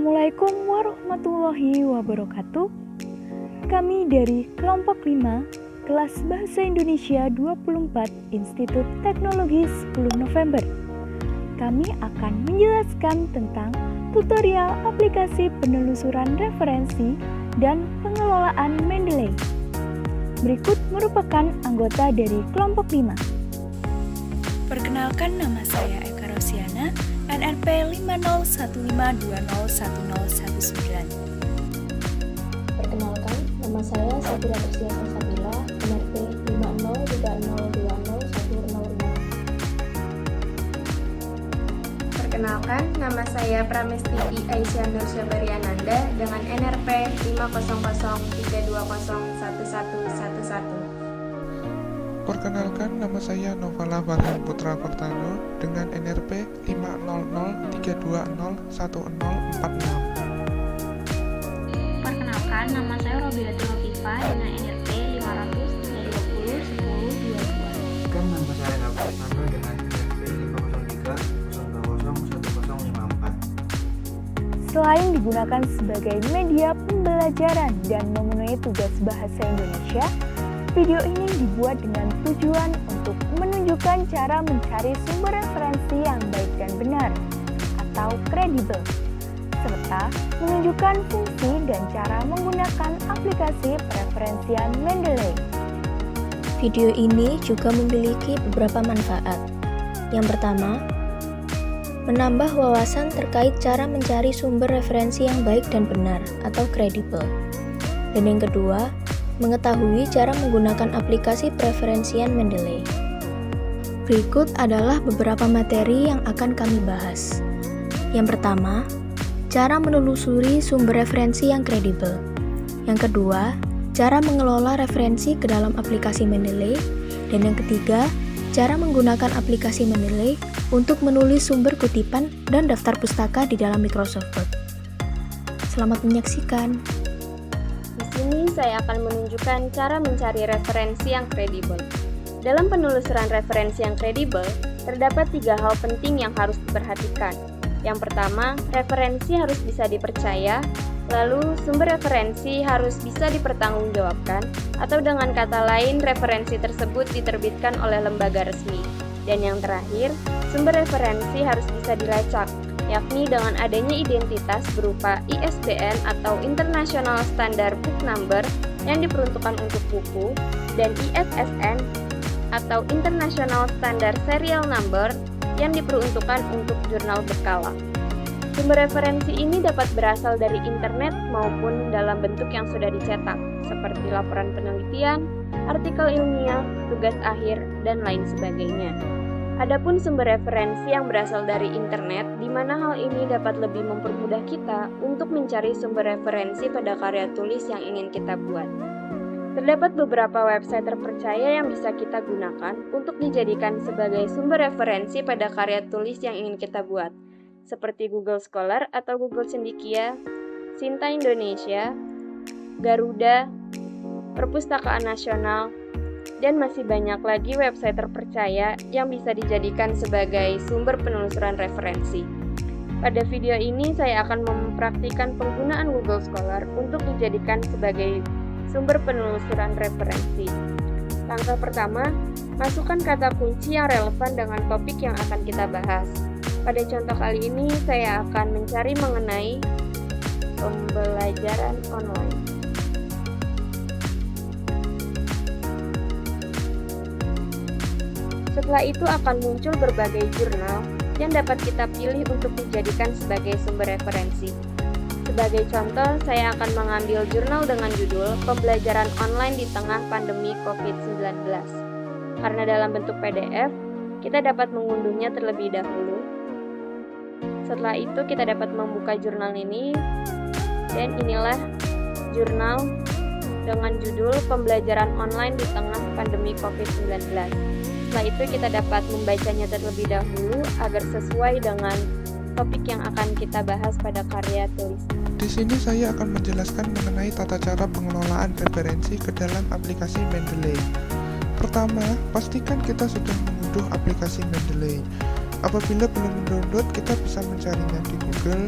Assalamualaikum warahmatullahi wabarakatuh. Kami dari kelompok 5, kelas Bahasa Indonesia 24, Institut Teknologi 10 November. Kami akan menjelaskan tentang tutorial aplikasi penelusuran referensi dan pengelolaan Mendeley. Berikut merupakan anggota dari kelompok 5. Perkenalkan, nama saya Eka Rosiana, NRP 50152011019. Perkenalkan, nama saya Sabira Tersiasa Sabila, NRP 503202015. Perkenalkan, nama saya Pramestiti Aisyah Nur Syabariananda dengan NRP 50032011111. Perkenalkan, nama saya Novala Farhan Putra Pertano dengan NRP 50032010046. Perkenalkan, nama saya Robiatul Latifah dengan NRP 500-320-10-22. Nama saya Rafa Sana dengan NRP 503-0201054. Selain digunakan sebagai media pembelajaran dan memenuhi tugas bahasa Indonesia, video ini dibuat dengan tujuan untuk menunjukkan cara mencari sumber referensi yang baik dan benar atau kredibel, serta menunjukkan fungsi dan cara menggunakan aplikasi pereferensian Mendeley. Video ini juga memiliki beberapa manfaat. Yang pertama, menambah wawasan terkait cara mencari sumber referensi yang baik dan benar atau kredibel. Dan yang kedua, mengetahui cara menggunakan aplikasi pereferensian Mendeley. Berikut adalah beberapa materi yang akan kami bahas. Yang pertama, cara menelusuri sumber referensi yang kredibel. Yang kedua, cara mengelola referensi ke dalam aplikasi Mendeley. Dan yang ketiga, cara menggunakan aplikasi Mendeley untuk menulis sumber kutipan dan daftar pustaka di dalam Microsoft Word. Selamat menyaksikan. Di sini saya akan menunjukkan cara mencari referensi yang kredibel. Dalam penelusuran referensi yang kredibel, terdapat 3 hal penting yang harus diperhatikan. Yang pertama, referensi harus bisa dipercaya, lalu sumber referensi harus bisa dipertanggungjawabkan, atau dengan kata lain, referensi tersebut diterbitkan oleh lembaga resmi. Dan yang terakhir, sumber referensi harus bisa dilacak, yakni dengan adanya identitas berupa ISBN atau International Standard Book Number yang diperuntukkan untuk buku, dan ISSN atau International Standard Serial Number yang diperuntukkan untuk jurnal berkala. Sumber referensi ini dapat berasal dari internet maupun dalam bentuk yang sudah dicetak, seperti laporan penelitian, artikel ilmiah, tugas akhir, dan lain sebagainya. Adapun sumber referensi yang berasal dari internet, di mana hal ini dapat lebih mempermudah kita untuk mencari sumber referensi pada karya tulis yang ingin kita buat. Terdapat beberapa website terpercaya yang bisa kita gunakan untuk dijadikan sebagai sumber referensi pada karya tulis yang ingin kita buat, seperti Google Scholar atau Google Cendekia, Sinta Indonesia, Garuda, Perpustakaan Nasional, dan masih banyak lagi website terpercaya yang bisa dijadikan sebagai sumber penelusuran referensi. Pada video ini saya akan mempraktikkan penggunaan Google Scholar untuk dijadikan sebagai sumber penelusuran referensi. Langkah pertama, masukkan kata kunci yang relevan dengan topik yang akan kita bahas. Pada contoh kali ini saya akan mencari mengenai pembelajaran online. Setelah itu akan muncul berbagai jurnal yang dapat kita pilih untuk dijadikan sebagai sumber referensi. Sebagai contoh, saya akan mengambil jurnal dengan judul Pembelajaran Online di Tengah Pandemi COVID-19. Karena dalam bentuk PDF, kita dapat mengunduhnya terlebih dahulu. Setelah itu kita dapat membuka jurnal ini, dan inilah jurnal dengan judul Pembelajaran Online di Tengah Pandemi COVID-19. Setelah itu kita dapat membacanya terlebih dahulu agar sesuai dengan topik yang akan kita bahas pada karya tulis. Di sini saya akan menjelaskan mengenai tata cara pengelolaan referensi ke dalam aplikasi Mendeley. Pertama, pastikan kita sudah mengunduh aplikasi Mendeley. Apabila belum mendownload, kita bisa mencarinya di Google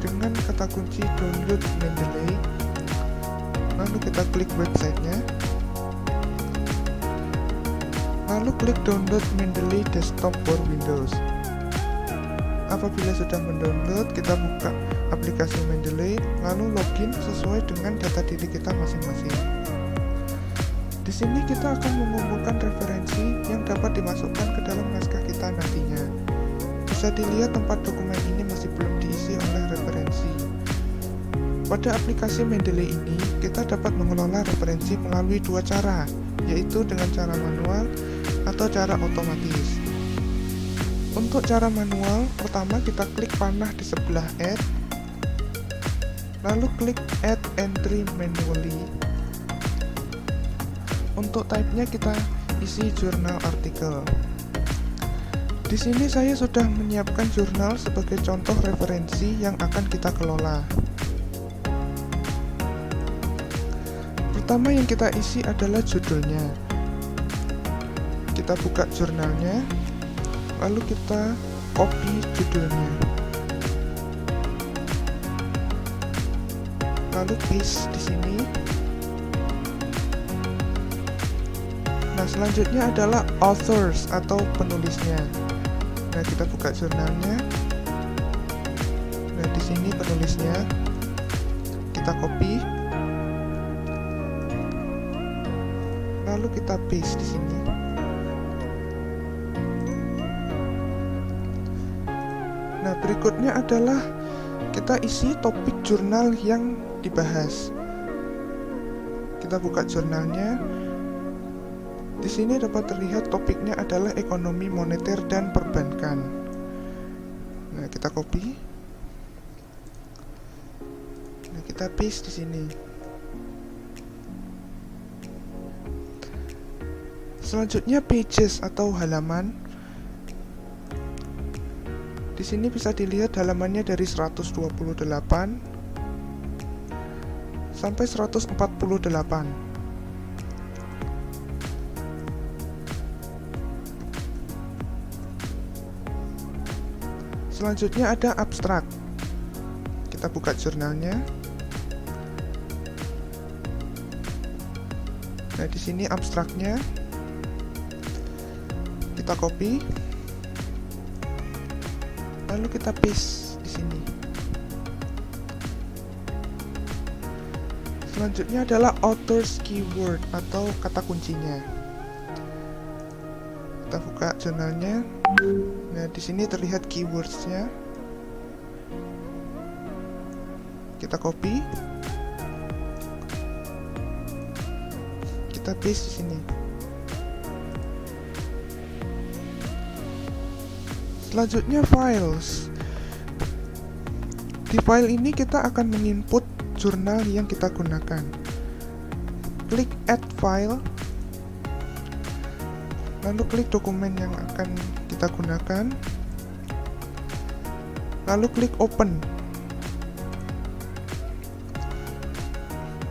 dengan kata kunci download Mendeley. Lalu kita klik websitenya. Lalu klik download Mendeley desktop for Windows. Apabila sudah mendownload, kita buka aplikasi Mendeley, lalu login sesuai dengan data diri kita masing-masing. Di sini kita akan mengumpulkan referensi yang dapat dimasukkan ke dalam naskah kita nantinya. Bisa dilihat tempat dokumen ini masih belum diisi oleh referensi. Pada aplikasi Mendeley ini, kita dapat mengelola referensi melalui dua cara, yaitu dengan cara manual atau cara otomatis. Untuk cara manual, pertama kita klik panah di sebelah Add, lalu klik Add Entry Manually. Untuk type-nya kita isi jurnal artikel. Di sini saya sudah menyiapkan jurnal sebagai contoh referensi yang akan kita kelola. Pertama yang kita isi adalah judulnya. Kita buka jurnalnya, lalu kita copy judulnya, lalu paste di sini. Nah, selanjutnya adalah authors atau penulisnya. Nah, kita buka jurnalnya. Nah, di sini penulisnya. Kita copy. Lalu kita paste di sini. Nah, berikutnya adalah kita isi topik jurnal yang dibahas. Kita buka jurnalnya. Di sini dapat terlihat topiknya adalah ekonomi moneter dan perbankan. Nah, kita copy. Nah, kita paste di sini. Selanjutnya pages atau halaman. Di sini bisa dilihat halamannya dari 128 sampai 148. Selanjutnya ada abstrak. Kita buka jurnalnya. Nah, di sini abstraknya. Kita copy. Lalu kita paste di sini. Selanjutnya adalah author's keyword atau kata kuncinya. Kita buka jurnalnya. Nah, di sini terlihat keywords-nya. Kita copy. Kita paste di sini. Selanjutnya files. Di file ini kita akan menginput jurnal yang kita gunakan. Klik add file. Lalu klik dokumen yang akan kita gunakan. Lalu klik open.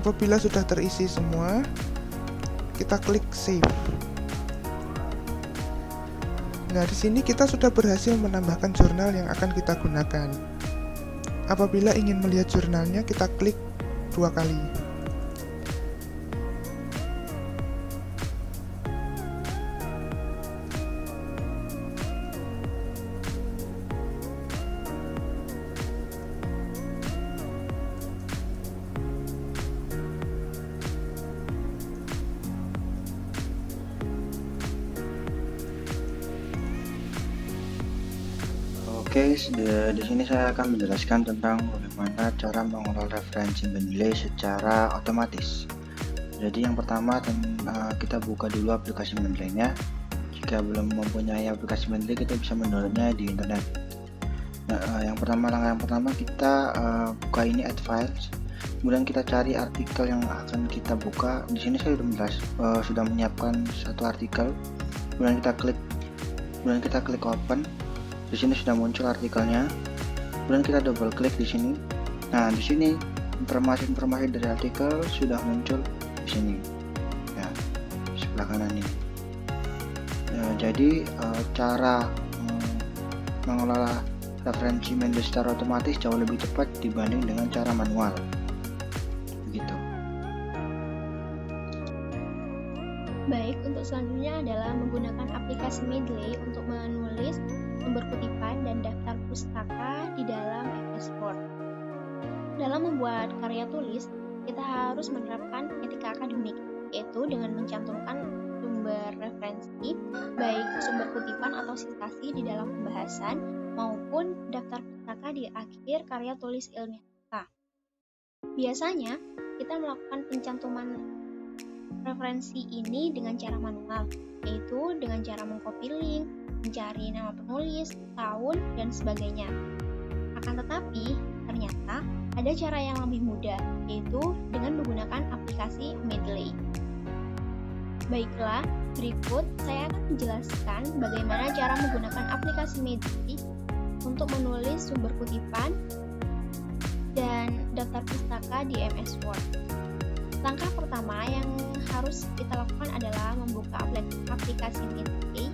Apabila sudah terisi semua, kita klik save. Nah, di sini kita sudah berhasil menambahkan jurnal yang akan kita gunakan. Apabila ingin melihat jurnalnya, kita klik 2 kali. Oke, di sini saya akan menjelaskan tentang bagaimana cara mengolah referensi Mendeley secara otomatis. Jadi yang pertama kita buka dulu aplikasi Mendeley-nya. Jika belum mempunyai aplikasi Mendeley, kita bisa mendownloadnya di internet. Nah, langkah yang pertama kita buka ini add files. Kemudian kita cari artikel yang akan kita buka. Di sini saya sudah menyiapkan satu artikel. Kemudian kita klik open. Di sini sudah muncul artikelnya. Kemudian kita double klik di sini. Nah, di sini informasi dari artikel sudah muncul di sini. Ya, di sebelah kanan ini. Ya, jadi cara mengelola referensi Mendeley secara otomatis jauh lebih cepat dibanding dengan cara manual. Begitu. Baik, untuk selanjutnya adalah menggunakan aplikasi Mendeley untuk menulis sumber kutipan dan daftar pustaka di dalam MS Word. Dalam membuat karya tulis, kita harus menerapkan etika akademik, yaitu dengan mencantumkan sumber referensi, baik sumber kutipan atau sitasi di dalam pembahasan, maupun daftar pustaka di akhir karya tulis ilmiah kita. Biasanya, kita melakukan pencantuman referensi ini dengan cara manual, yaitu dengan cara mengcopy link, mencari nama penulis, tahun, dan sebagainya. Akan tetapi, ternyata ada cara yang lebih mudah, yaitu dengan menggunakan aplikasi Mendeley. Baiklah, berikut saya akan menjelaskan bagaimana cara menggunakan aplikasi Mendeley untuk menulis sumber kutipan dan daftar pustaka di MS Word. Langkah pertama yang harus kita lakukan adalah membuka aplikasi Mendeley.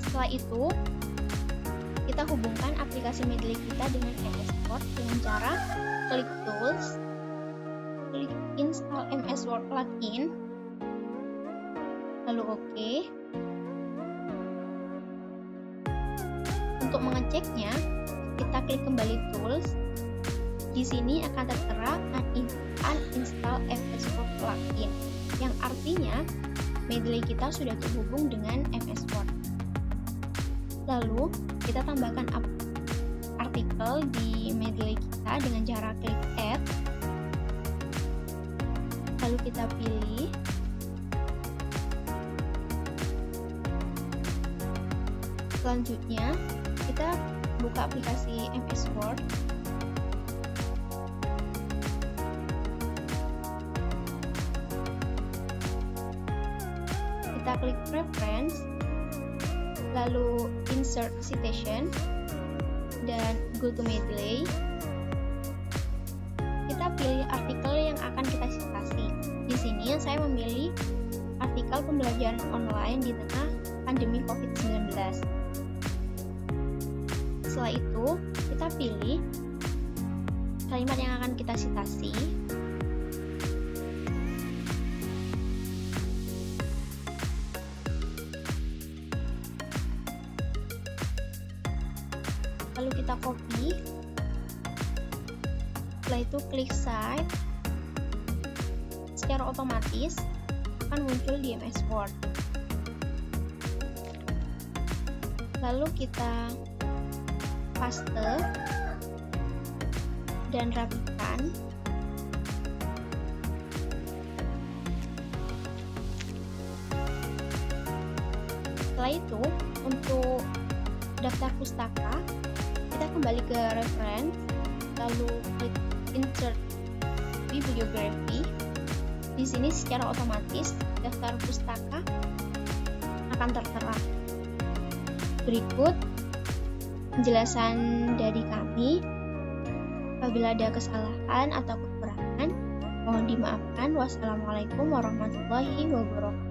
Setelah itu, kita hubungkan aplikasi Mendeley kita dengan MS Word dengan cara klik Tools, klik Install MS Word Plugin, lalu OK. Untuk mengeceknya, kita klik kembali Tools. Di sini akan tertera Uninstall MS Word Plugin, yang artinya Mendeley kita sudah terhubung dengan MS Word. Lalu, kita tambahkan artikel di Mendeley kita dengan cara klik Add. Lalu kita pilih. Selanjutnya, kita buka aplikasi MS Word. Kita klik Preference, lalu Insert Citation, dan Go to Mendeley. Kita pilih artikel yang akan kita citasi. Di sini saya memilih artikel pembelajaran online di tengah pandemi COVID-19. Setelah itu, kita pilih kalimat yang akan kita citasi. Lalu kita copy. Setelah itu klik Save. Secara otomatis akan muncul di MS Word. Lalu kita paste dan rapikan. Setelah itu, untuk daftar pustaka, kita kembali ke reference, lalu klik Insert Bibliography. Di sini secara otomatis daftar pustaka akan tertera. Berikut penjelasan dari kami. Apabila ada kesalahan atau kekurangan, mohon dimaafkan. Wassalamualaikum warahmatullahi wabarakatuh.